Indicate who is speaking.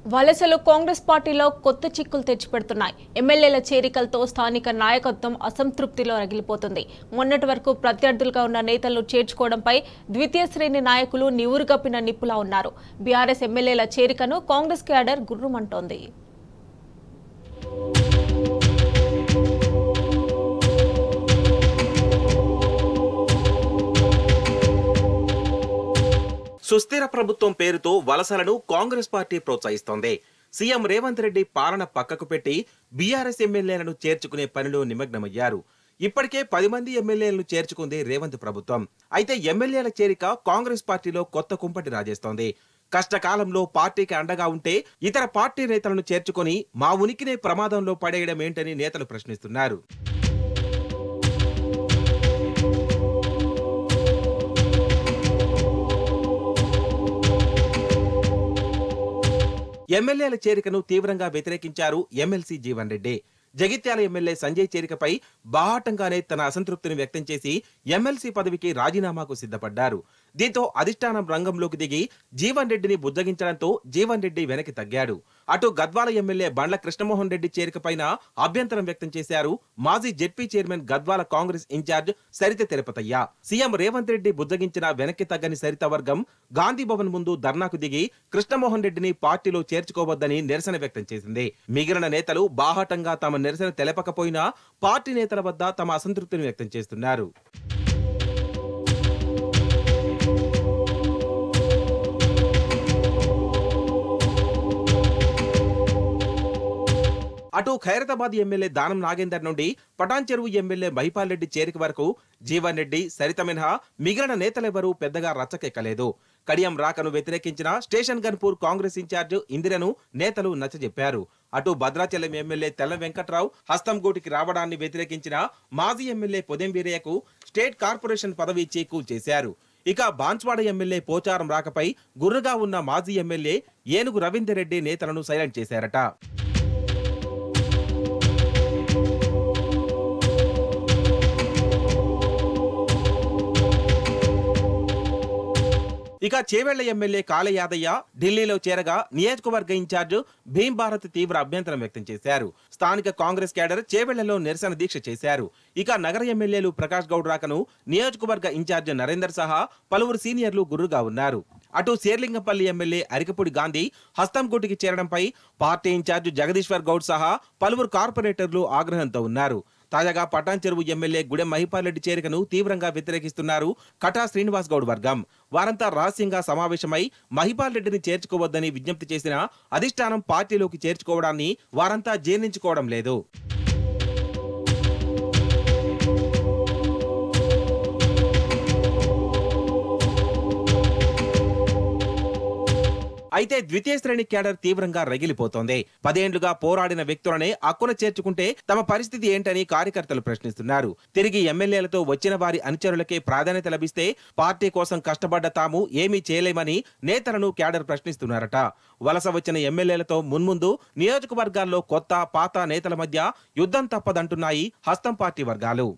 Speaker 1: వలసలు కాంగ్రెస్ పార్టీలో కొత్త చిక్కులు తెచ్చిపెడుతున్నాయి. ఎమ్మెల్యేల చేరికలతో స్థానిక నాయకత్వం అసంతృప్తిలో రగిలిపోతుంది. మొన్నటి వరకు ప్రత్యర్థులుగా ఉన్న నేతలను చేర్చుకోవడంపై ద్వితీయ శ్రేణి నాయకులు నివురుగప్పిన నిప్పులా ఉన్నారు. బీఆర్ఎస్ ఎమ్మెల్యేల చేరికను కాంగ్రెస్ క్యాడర్ గుర్రుమంటోంది.
Speaker 2: సుస్థిర ప్రభుత్వం పేరుతో వలసలను కాంగ్రెస్ పార్టీ ప్రోత్సహిస్తోంది. సీఎం రేవంత్ రెడ్డి పాలన పక్కకు పెట్టి బీఆర్ఎస్ ఎమ్మెల్యేలను చేర్చుకునే పనిలో నిమగ్నమయ్యారు. ఇప్పటికే 10 మంది ఎమ్మెల్యేలను చేర్చుకుంది రేవంత్ ప్రభుత్వం. అయితే ఎమ్మెల్యేల చేరిక కాంగ్రెస్ పార్టీలో కొత్త కుంపటి రాజేస్తోంది. కష్టకాలంలో పార్టీకి అండగా ఉంటే ఇతర పార్టీ నేతలను చేర్చుకొని మా ఉనికినే ప్రమాదంలో పడేయడం ఏంటని నేతలు ప్రశ్నిస్తున్నారు. ఎమ్మెల్యేల చేరికను తీవ్రంగా వ్యతిరేకించారు ఎమ్మెల్సీ జీవన్ రెడ్డి. జగిత్యాల ఎమ్మెల్యే సంజయ్ చేరికపై బాహాటంగానే తన అసంతృప్తిని వ్యక్తం చేసి ఎమ్మెల్సీ పదవికి రాజీనామాకు సిద్ధపడ్డారు. దీంతో అధిష్టానం రంగంలోకి దిగి జీవన్ రెడ్డిని బుజ్జగించడంతో జీవన్ రెడ్డి వెనక్కి తగ్గాడు. అటు గద్వాల ఎమ్మెల్యే బండ్ల కృష్ణమోహన్ రెడ్డి చేరికపైన అభ్యంతరం వ్యక్తం చేశారు మాజీ ZP chairman Gadwal Congress incharge Saritha Tirupathaiah. CM Revanth Reddy బుజ్జగించిన వెనక్కి తగ్గని సరిత వర్గం గాంధీ భవన్ ముందు ధర్నాకు దిగి కృష్ణమోహన్ రెడ్డిని పార్టీలో చేర్చుకోవద్దని నిరసన వ్యక్తం చేసింది. మిగిలిన నేతలు బాహాటంగా తమ నిరసన తెలపకపోయినా పార్టీ నేతల వద్ద తమ అసంతృప్తిని వ్యక్తం చేస్తున్నారు. అటు ఖైరతాబాద్ ఎమ్మెల్యే దానం నాగేందర్ నుండి పటాన్ చెరువు ఎమ్మెల్యే మహిపాల్ రెడ్డి చేరిక వరకు జీవన్ రెడ్డి, సరిత మినహా మిగిలిన నేతలెవరూ పెద్దగా రచ్చకెక్కలేదు. కడియం రాకను వ్యతిరేకించిన స్టేషన్ గన్పూర్ కాంగ్రెస్ ఇన్ఛార్జ్ ఇందిరను నేతలు నచ్చజెప్పారు. అటు భద్రాచలం ఎమ్మెల్యే తెల్ల వెంకట్రావు హస్తంగూటికి రావడాన్ని వ్యతిరేకించిన మాజీ ఎమ్మెల్యే పొదెం వీరయ్యకు స్టేట్ కార్పొరేషన్ పదవి ఇచ్చి కూల్చేశారు. ఇక బాన్స్వాడ ఎమ్మెల్యే పోచారం రాకపై గుర్రుగా ఉన్న మాజీ ఎమ్మెల్యే ఏనుగు రవీందర్ రెడ్డి నేతలను సైలెంట్ చేశారట. ఇక చేవెళ్ల ఎమ్మెల్యే కాళ యాదయ్య ఢిల్లీలో చేరగా నియోజకవర్గ ఇన్ఛార్జ్ భీమ్ భారత్ తీవ్ర అభ్యంతరం వ్యక్తం చేశారు. స్థానిక కాంగ్రెస్ క్యాడర్ చేవెళ్లలో నిరసన దీక్ష చేశారు. ఇక నగర ఎమ్మెల్యేలు ప్రకాష్ గౌడ్ రాకను నియోజకవర్గ ఇన్ఛార్జ్ నరేందర్ సహా పలువురు సీనియర్లు గుర్రుగా ఉన్నారు. అటు శేర్లింగంపల్లి ఎమ్మెల్యే అరికపూడి గాంధీ హస్తంగూటికి చేరడంపై పార్టీ ఇన్ఛార్జ్ జగదీశ్వర్ గౌడ్ సహా పలువురు కార్పొరేటర్లు ఆగ్రహంతో ఉన్నారు. తాజాగా పటాన్ చెరువు ఎమ్మెల్యే గుడెం మహిపాల్ రెడ్డి చేరికను తీవ్రంగా వ్యతిరేకిస్తున్నారు కటా శ్రీనివాస్ గౌడ్ వర్గం. వారంతా రహస్యంగా సమావేశమై మహిపాల్ రెడ్డిని చేర్చుకోవద్దని విజ్ఞప్తి చేసిన అధిష్టానం పార్టీలోకి చేర్చుకోవడాన్ని వారంతా జీర్ణించుకోవడం లేదు. అయితే ద్వితీయ శ్రేణి క్యాడర్ తీవ్రంగా రగిలిపోతోంది. 10 ఏళ్లుగా పోరాడిన వ్యక్తులనే అక్కున చేర్చుకుంటే తమ పరిస్థితి ఏంటని కార్యకర్తలు ప్రశ్నిస్తున్నారు. తిరిగి ఎమ్మెల్యేలతో వచ్చిన వారి అనుచరులకే ప్రాధాన్యత లభిస్తే పార్టీ కోసం కష్టపడ్డ తాము ఏమీ చేయలేమని నేతలను క్యాడర్ ప్రశ్నిస్తున్నారట. వలస వచ్చిన ఎమ్మెల్యేలతో మున్ముందు నియోజకవర్గాల్లో కొత్త పాత నేతల మధ్య యుద్ధం తప్పదంటున్నాయి హస్తం పార్టీ వర్గాలు.